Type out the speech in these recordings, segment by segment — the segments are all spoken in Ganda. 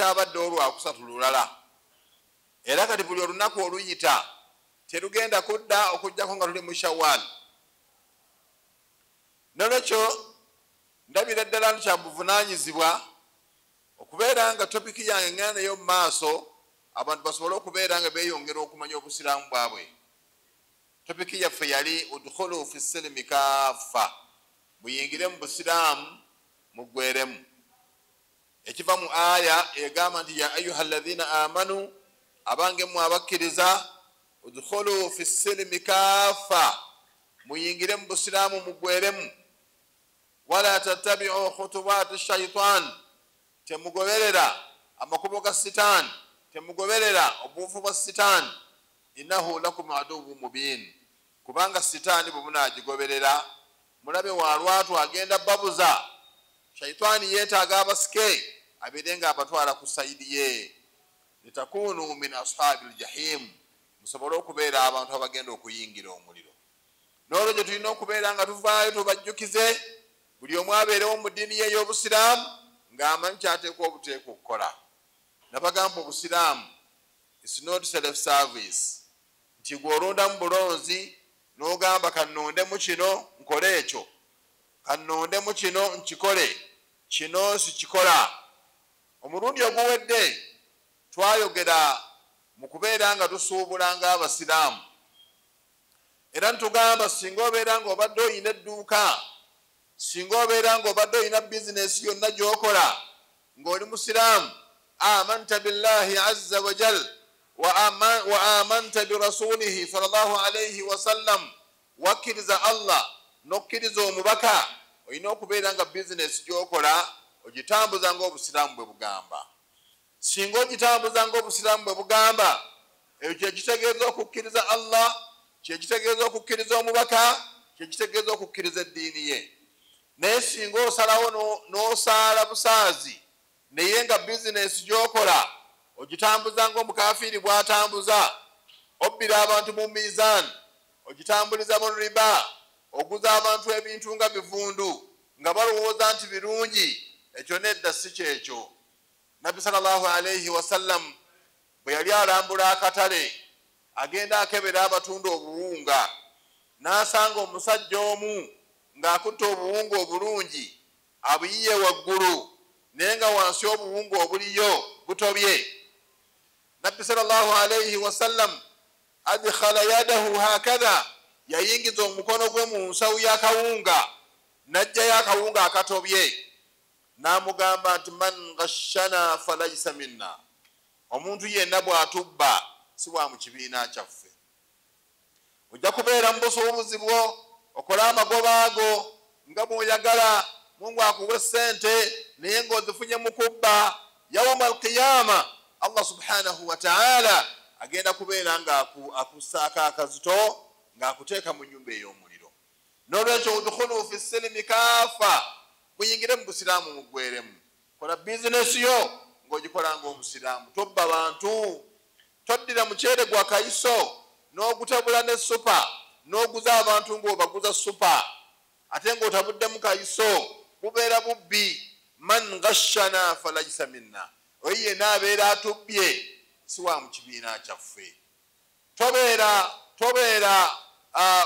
abadde olwakusatu lulala era kati buli olunaku oluyita terugenda kudda okujjako nga tuli mu Shawwal. Nolwekyo ndabira ddala nti kya buvunaanyizibwa okubeera nga topiki yange ngenda nayo mu maaso abantu basobole okubeera nga beeyongera okumanya obusiraamu bwabwe. Topiki yaffe yali udkhulu fi silmi kaffa, muyingire mu busiraamu muggweremu. Ekiva mu aya egamba nti ya ayuha alladhina amanu, abange mu abakkiriza, udkhulu fi silmi kaffa, muyingire mu busiraamu muggweremu. Wala tattabi'u khutuwati shaitan, temugoberera amakubo ga sitaani, temugoberera obuufu bwa sitaani. Innahu lakum aduwwun mubin, kubanga sitaani bwe munaagigoberera mulabe walwatu agenda babuza. Shaitaani yeetaaga abasike abeere nga abatwala ku sayidi ye. Litakunu min ashabil jahim, musobole okubeera abantu abagenda okuyingira omuliro. N'olwekyo tulina okubeera nga tuvaayo tubajjukize buli omu abeerewo mu ddiini ye ey'obusiraamu ng'amanyi kyateekwa obuteeka okukola. Nabagamba obusiraamu is not self service, nti gwe olondamu bulonzi n'ogamba kannondemu kino nkole ekyo, kannondemu kino nkikole, kino sikikola. Omulundi oguwedde twayogera mu kubeera nga tusuubula ng'abasiraamu, era ntugamba singa obeera nga obadde oyina edduuka, singa obeera nga obadde oyina bizinesi yonna gy'okola ng'oli musiraamu, amanta billahi azza wa jal wa amanta birasulihi sallallahu alayhi wa sallam, wakkiriza Allah n'okkiriza omubaka, olina okubeera nga bizinesi gy'okola ogitambuza ng'obusiraamu bwe bugamba. Singa ogitambuza ng'obusiraamu bwe bugamba, ekyo kyekitegeeza okukkiriza Allah, kyekitegeeza okukkiriza omubaka, kyekitegeeza okukkiriza eddiini ye. Naye singa osalawo n'osaala busaazi naye nga bizinesi gy'okola ogitambuza ng'omukafiiri bw'atambuza, obbira abantu mu mizaani, ogitambuliza mu riba, oguza abantu ebintu nga bivundu nga balowooza nti birungi, ekyo nedda si kyekyo. Nabbi sallallahu alayhi wasallam bwe yali alambula akatale agenda akebera abatunda obuwunga, n'asanga omusajja omu ng'akutte obuwunga obulungi abuyiye waggulu naye nga wansi obuwunga obuliyo butobye. Nabbi sallallahu alayhi wasallam adkhala yadahu hakadha, yayingiza omukono gwe mu nsawu y'akawunga n'ajjayo akawunga akatobye, n'amugamba nti man ghashana falaysa minna, omuntu yenna bw'atubba si wa mu kibiina kyaffe. Ojja kubeera mu busuubuzi bwo, okole amagoba ago nga bw'oyagala, Mungu akuwe ssente naye ng'ozifunye mu kubba. Yawma alqiyama Allah subhanahu wa ta'ala agenda kubeera nga akussaako akazito ng'akuteeka mu nnyumba ey'omuliro. N'olwekyo udkhulu fi silmi kaffa, muyingire mu busiraamu muggweremu. Kola bizinesi yo ng'ogikola ng'omusiraamu. Tobba bantu, toddira muceere gwa kayiso n'ogutabula ne supa n'oguza abantu ng'obaguza supa ate ng'otabuddemu kayiso, bubeera bubbi. Man ghashana falaysa minna, oyo yenna abeera atubbye si wa mu kibiina kyaffe. Tobeera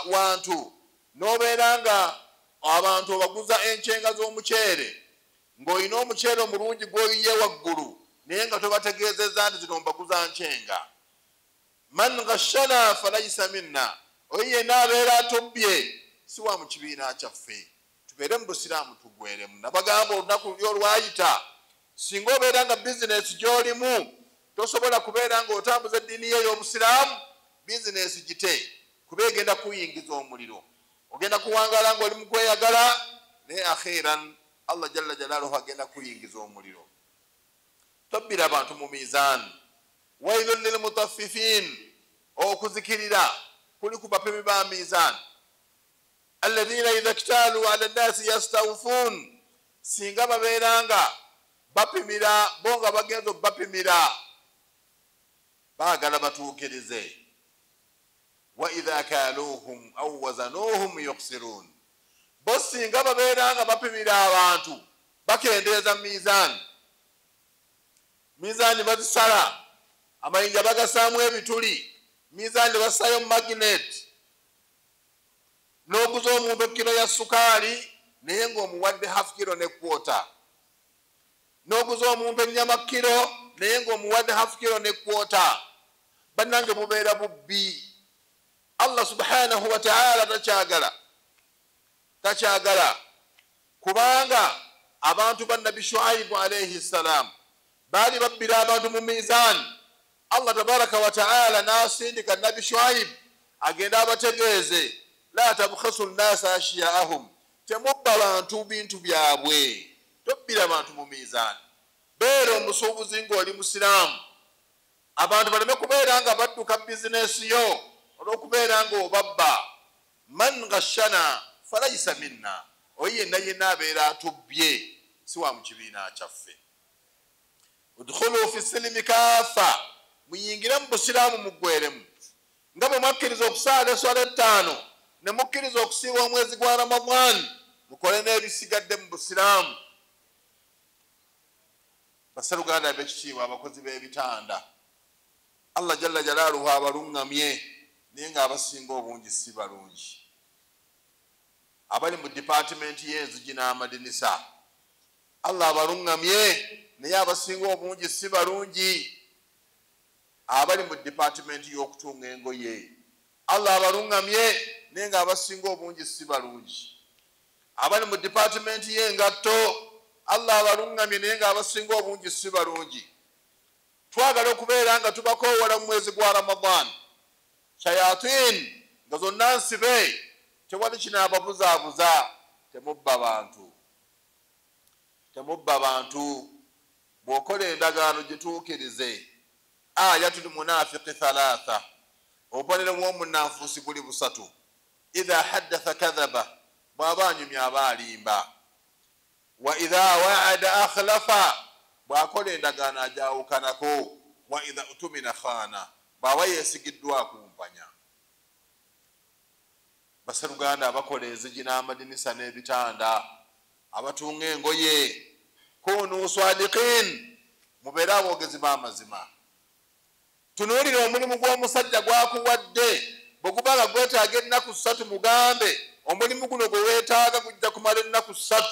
wantu n'obeera nga abantu obaguza encenga z'omuceere ng'olina omuceere omulungi gw'oyiye waggulu naye nga tobategeezezza nti zino mbaguza ncenga. Man ghashana falaysa minna, oyo yenna abeera atubbye si wa mu kibiina kyaffe. Tubeere mu busiraamu tuggweremu. Nabagamba olunaku luli olwayita, singa obeera nga bizinesi gy'olimu tosobola kubeera ng'otambuza eddiini ye ey'obusiraamu, bizinesi gite kuba egenda kuyingiza omuliro. Ogenda kuwangala ng'oli mu kweyagala naye akhiran Allah jalla jalaaluhu agenda kuyingiza omuliro. Tobbira abantu mu mizaani. Wailun lilmutaffifin, okuzikirira kuli ku bapimi ba mizaani. Alladhina idha iktalu ala nnasi yastawfun, singa babeera nga bapimira bo nga bagenza bapimira baagala batuukirize. Wa idha kaluhum aw wazanuhum yukhsirun, bo singa babeera nga bapimira abantu bakendeeza mizaani mizani bazisala amayinja bagasaamu ebituli mizani basayo magnet n'oguza omuntu kilo ya sukaali naye ng'omuwadde half kilo ne quarter n'oguza omuntu ennyama kilo naye ng'omuwadde half kilo ne quarter bannange mubeera bubbi Allah subhanahu wa ta'ala takyagala kubanga abantu ba Nabi Shuaibu alayhi salam baali babbira abantu mu mizani Allah tabaraka wa ta'ala nasindika Nabi Shuaib agenda abategeeze la tabkhasu nnasa ashiyaahum temubba abantu bintu byabwe tobbira abantu mu mizani beera omusuubuzi ng'oli musiraamu abantu baleme kubeera nga badduka bizinesi yo olw'okubeera nga obabba man ghashana falayisa minna oyo yenna abeera atubbye si wa mu kibiina kyaffe udkhulu fi silimi kaafa muyingire mu busiraamu muggweremu nga bwe mwakkiriza okusaala eswala 5 ne mukkiriza okusiiba omwezi gwa Ramadan mukole n'ebisigadde mu busiraamu basseruganda b'ekitiibwa abakozi b'ebitanda Allah jalla jalaaluhu abalungamye naye ng'abasinga obungi si balungi abali mu dipaatimenti y'enzigi n'amadinisa Allah abalungamye naye abasinga obungi si balungi abali mu dipaatimenti y'okutunga engoye Allah abalungamye naye ng'abasinga obungi si balungi abali mu dipaatimenti y'engatto Allah abalungamye naye ng'abasinga obungi si balungi twagala okubeera nga tubakoowola mu mwezi gwa Ramadan shayatin nga zonna nsibe tewali kinaababuzaabuza temubba bantu bw'okola endagaano gituukirize ayatul munafiqi 3 obubonero bw'omunnanfuusi buli 3 idha haddatha kadhaba bw'aba anyumya aba alimba wa idha wa'ada akhlafa bw'akola endagaano ajaawukanako wa idha utumina khana bw'aba yeesigiddwa akumpanya basseruganda abakola enzigi n'amadinisa n'ebitanda abatunga engoye kunu swadiqin mubeere aboogezi b'amazima tunuulira omulimu gw'omusajja gwakuwadde bwe guba nga gwetaaga ennaku 3 mugambe omulimu guno gwe weetaaga gujja kumala ennaku 3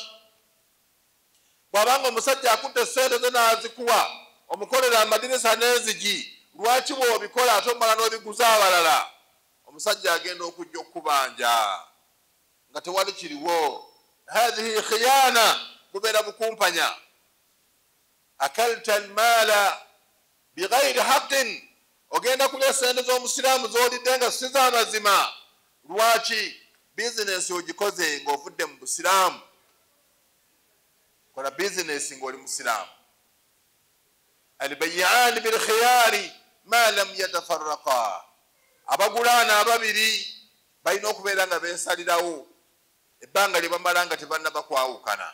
bw'abanga omusajja akutte sente ze n'azikuwa omukolera amadinisa n'enzigi lwaki bw'obikola ate omala n'obiguza abalala omusajja agenda okujja okubanja nga tewali kiriwo hadhihi khiyana bubeera bukumpanya akalta almaala bighairi haqqin ogenda kulya sente z'omusiraamu z'olidde nga si z'amazima lwaki bizinesi ogikoze ng'ovudde mu busiraamu kola bizinesi ng'oli musiraamu albayyan bilkhiyari ma lam yatafarraqa abagulaana ababiri balina okubeera nga beesalirawo ebbanga lye bamala nga tebannaba kwawukana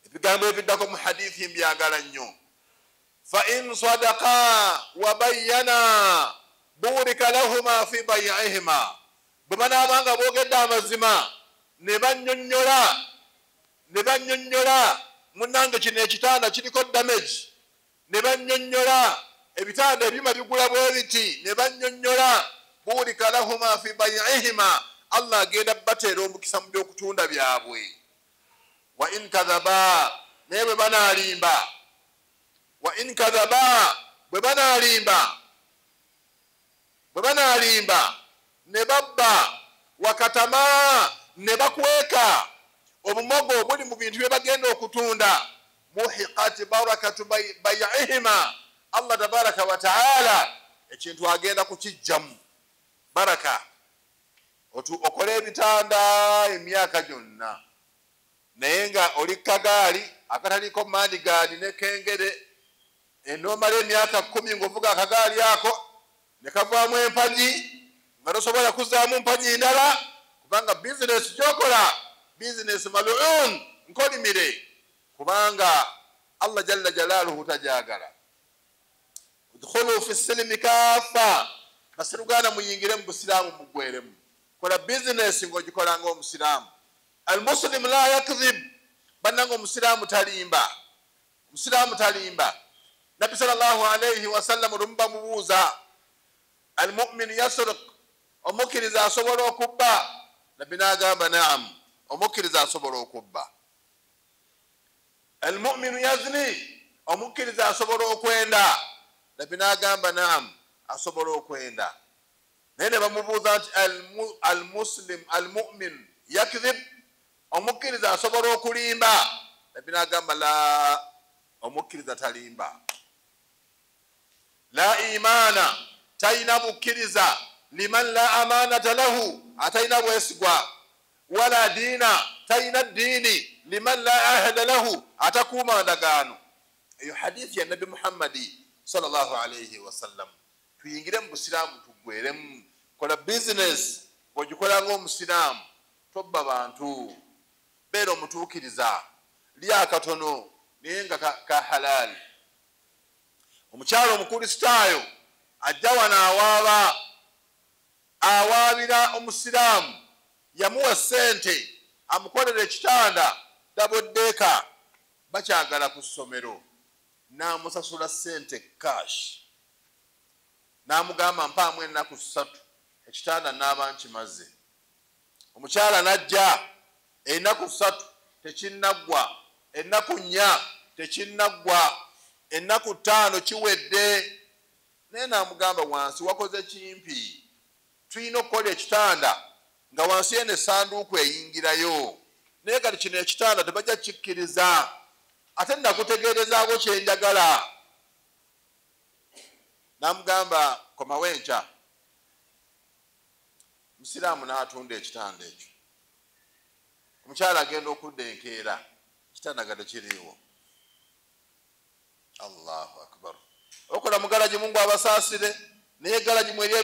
ebigambo ebiddako mu hadithi mbyagala nnyo fa in sadaqa wa bayyana burika lahuma fi bay'ihima bwe banaabanga boogedde amazima ne bannyonnyola munnange kino ekitanda kiriko damage ne bannyonnyola ebitanda ebyuma bigula bwe biti ne bannyonnyola burika lahuma fi bay'ihima Allah agenda bateera omukisa mu by'okutunda byabwe wa in kadhaba naye bwe banaalimba wa in kadhaba bwe banaalimba ne babba wakatama ne bakweka obumogo obuli mu bintu bye bagenda okutunda muhiqat barakatu bay'ihima Allah tabaraka wa ta'ala ekintu agenda kukijjamu baraka okola ebitanda emyaka gyonna naye nga oli kagaali akataliko mandigaadi ne kengere enomala emyaka 10 ng'ovuga akagaali ako ne kavaamu empagi nga tosobola kuzzaamu mpagi ndala kubanga bizinesi gyokola bizinesi maluun nkolimire kubanga Allah jalla jalaaluhu tajagala udkhulu fi silimi kaafa basiruganda muyingire mu busiraamu muggweremu kola bizinesi ng'ogikola ng'omusiraamu almuslim la yakdhib bannanga omusiraamu talimba nabbi sallallahu alayhi wasallam lumba mubuuza almu'min yasriq omukkiriza asobola okubba nabbi n'agamba naam omukkiriza asobola okubba almu'minu yazni omukkiriza asobola okwenda nabbi n'agamba naam asobola okwenda naye ne bamubuuza nti almuslim almu'min yakdhib omukkiriza asobola okulimba nabbi n'agamba la omukkiriza talimba la imana talina bukkiriza liman la amanata lahu atalina bwesigwa wala diina talina ddiini liman la ahada lahu atakuuma ndagaano eyo hadithi ya nabbi muhammadi sallallahu alayhi wasallam tuyingire mu busiraamu tuggweremu kola bizinesi ng'ogikola ng'omusiraamu tobba bantu beera omutuukiriza lya katono naye nga ka halaali omukyalo omukristaayo ajja wano awaabira omusiraamu yamuwa sente amukolera ekitanda daboddeeka bakyagala ku ssomero n'amusasula sente cash n'amugamba mpaamu ennaku 3 ekitanda n'aba nkimaze omukyala n'ajja ennaku 3 tekinnaggwa ennaku 4 tekinnaggwa ennaku 5 kiwedde naye n'amugamba wansi wakoze kimpi tulina okukola ekitanda nga wansi yene essanduuku eyingirayo naye kati kino ekitanda tebajja kikkiriza ate nakutegeerezaako kyenjagala n'amugamba komawo enkya musiraamu n'atunda ekitanda ekyo omukyala agenda okudda enkeera ekitanda nga tekiriiwo allahu akbar okola mugalaji mungu abasaasire naye galaji mweri